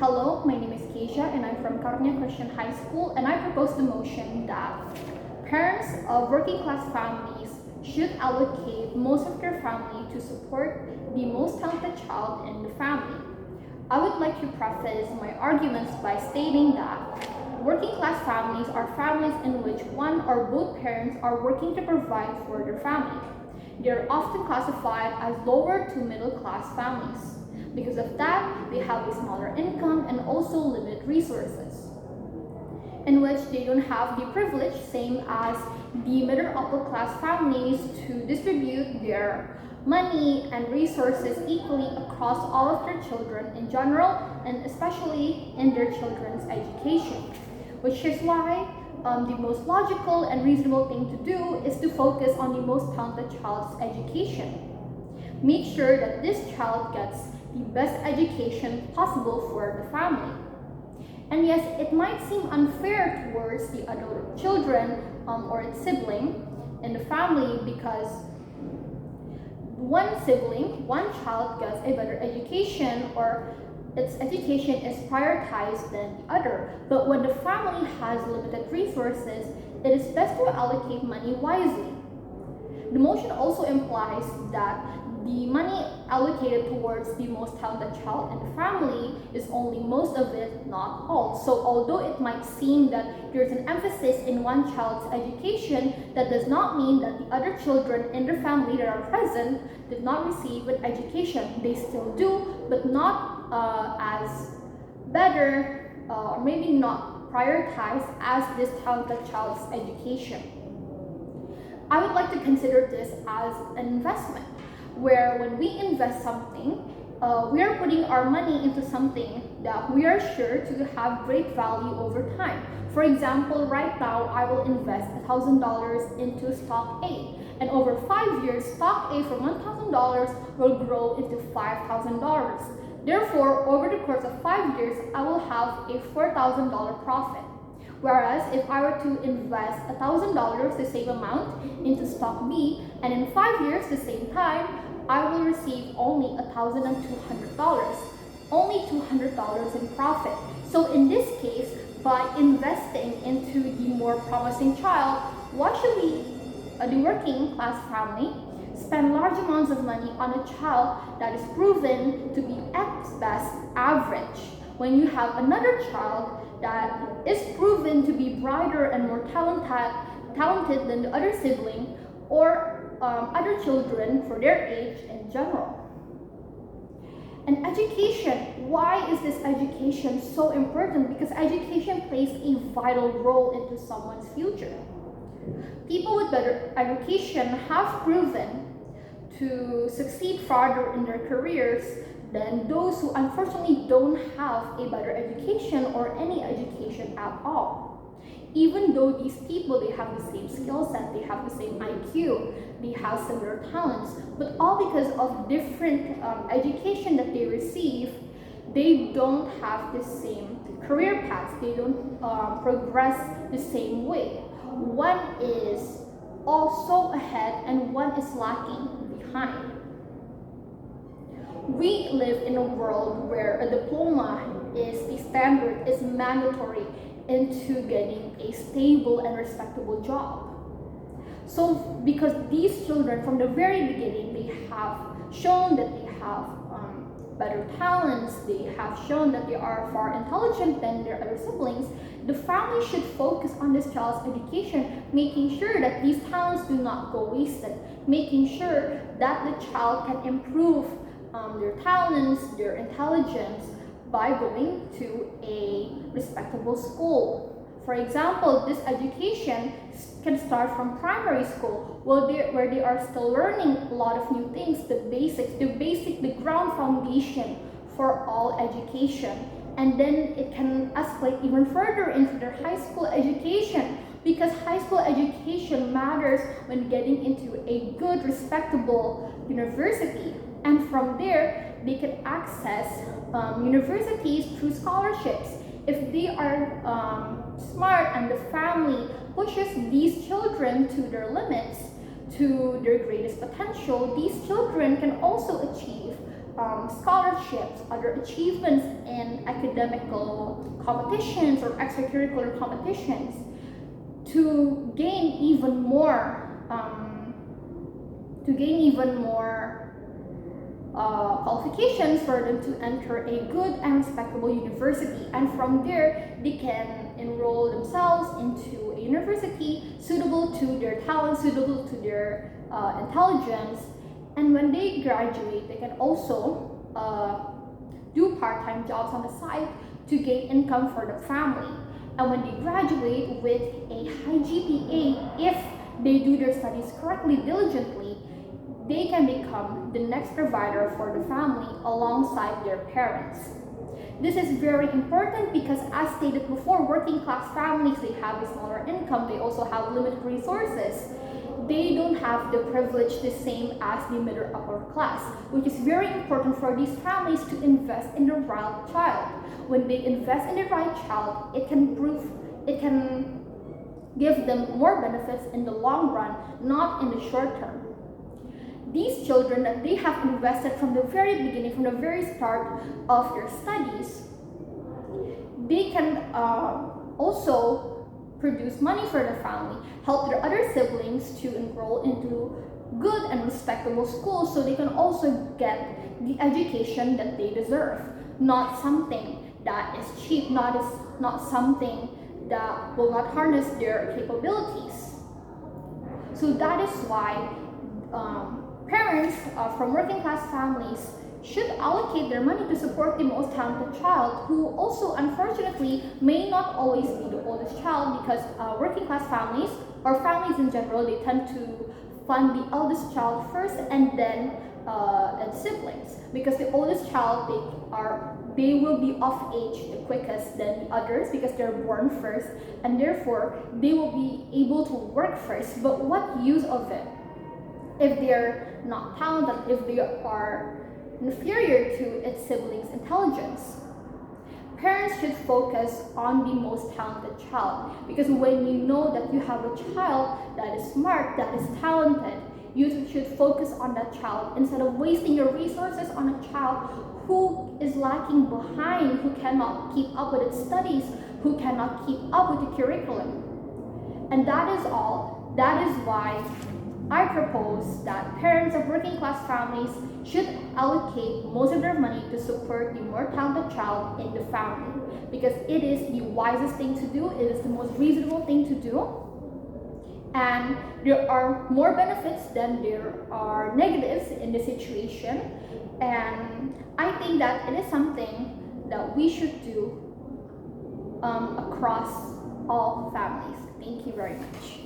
Hello, my name is Kezia and I'm from Karunia Christian High School, and I propose the motion that parents of working class families should allocate most of their family to support the most talented child in the family. I would like to preface my arguments by stating that working class families are families in which one or both parents are working to provide for their family. They are often classified as lower to middle class families. Because of that, they have a smaller income and also limited resources, in which they don't have the privilege, same as the middle upper class families, to distribute their money and resources equally across all of their children in general, and especially in their children's education. Which is why the most logical and reasonable thing to do is to focus on the most talented child's education. Make sure that this child gets the best education possible for the family. And yes, it might seem unfair towards the other children or its sibling in the family, because one child gets a better education, or its education is prioritized than the other. But when the family has limited resources, it is best to allocate money wisely. The motion also implies that the money allocated towards the most talented child in the family is only most of it, not all. So although it might seem that there's an emphasis in one child's education, that does not mean that the other children in the family that are present did not receive an education. They still do, but not as better, or maybe not prioritized as this talented child's education. I would like to consider this as an investment, where when we invest something, we are putting our money into something that we are sure to have great value over time. For example, right now I will invest $1,000 into stock A, and over 5 years, stock A from $1,000 will grow into $5,000. Therefore, over the course of 5 years, I will have a $4,000 profit. Whereas if I were to invest $1,000, the same amount, into stock B, and in 5 years, the same time, I will receive only $1,200, only $200 in profit. So in this case, by investing into the more promising child, why should we, the working class family, spend large amounts of money on a child that is proven to be at best average, when you have another child that is proven to be brighter and more talented than the other sibling, or other children for their age in general? And education, why is this education so important? Because education plays a vital role into someone's future. People with better education have proven to succeed farther in their careers than those who unfortunately don't have a better education or any education at all. Even though these people, they have the same skill set, they have the same IQ, they have similar talents, but all because of different education that they receive, they don't have the same career paths, they don't progress the same way. One is also ahead and one is lacking behind. We live in a world where a diploma is the standard, is mandatory into getting a stable and respectable job. So because these children from the very beginning, they have shown that they have better talents, they have shown that they are far intelligent than their other siblings, the family should focus on this child's education, making sure that these talents do not go wasted, making sure that the child can improve their talents, their intelligence, by going to a respectable school. For example, this education can start from primary school, where they are still learning a lot of new things, the basics, the ground foundation for all education. And then it can escalate even further into their high school education, because high school education matters when getting into a good, respectable university. And from there, they can access universities through scholarships. If they are smart and the family pushes these children to their limits, to their greatest potential, these children can also achieve scholarships, other achievements in academical competitions or extracurricular competitions, to gain even more qualifications for them to enter a good and respectable university, and from there they can enroll themselves into a university suitable to their talent, suitable to their intelligence. And when they graduate, they can also do part-time jobs on the side to gain income for the family. And when they graduate with a high GPA, if they do their studies correctly, diligently, they can become the next provider for the family alongside their parents. This is very important because, as stated before, working class families, they have a smaller income, they also have limited resources. They don't have the privilege the same as the middle upper class, which is very important for these families to invest in the right child. When they invest in the right child, it can give them more benefits in the long run, not in the short term. These children that they have invested from the very beginning, from the very start of their studies, they can also produce money for their family, help their other siblings to enroll into good and respectable schools so they can also get the education that they deserve, not something that is cheap, not something that will not harness their capabilities. So that is why parents from working class families should allocate their money to support the most talented child, who also unfortunately may not always be the oldest child, because working class families or families in general, they tend to fund the eldest child first and then siblings, because the oldest child, they will be of age the quickest than the others because they're born first, and therefore they will be able to work first. But what use of it if they're not talented, if they are inferior to its siblings' intelligence? Parents should focus on the most talented child, because when you know that you have a child that is smart, that is talented, you should focus on that child instead of wasting your resources on a child who is lacking behind, who cannot keep up with its studies, who cannot keep up with the curriculum. And that is all. That is why I propose that parents of working class families should allocate most of their money to support the more talented child in the family, because it is the wisest thing to do, it is the most reasonable thing to do, and there are more benefits than there are negatives in the situation. And I think that it is something that we should do across all families. Thank you very much.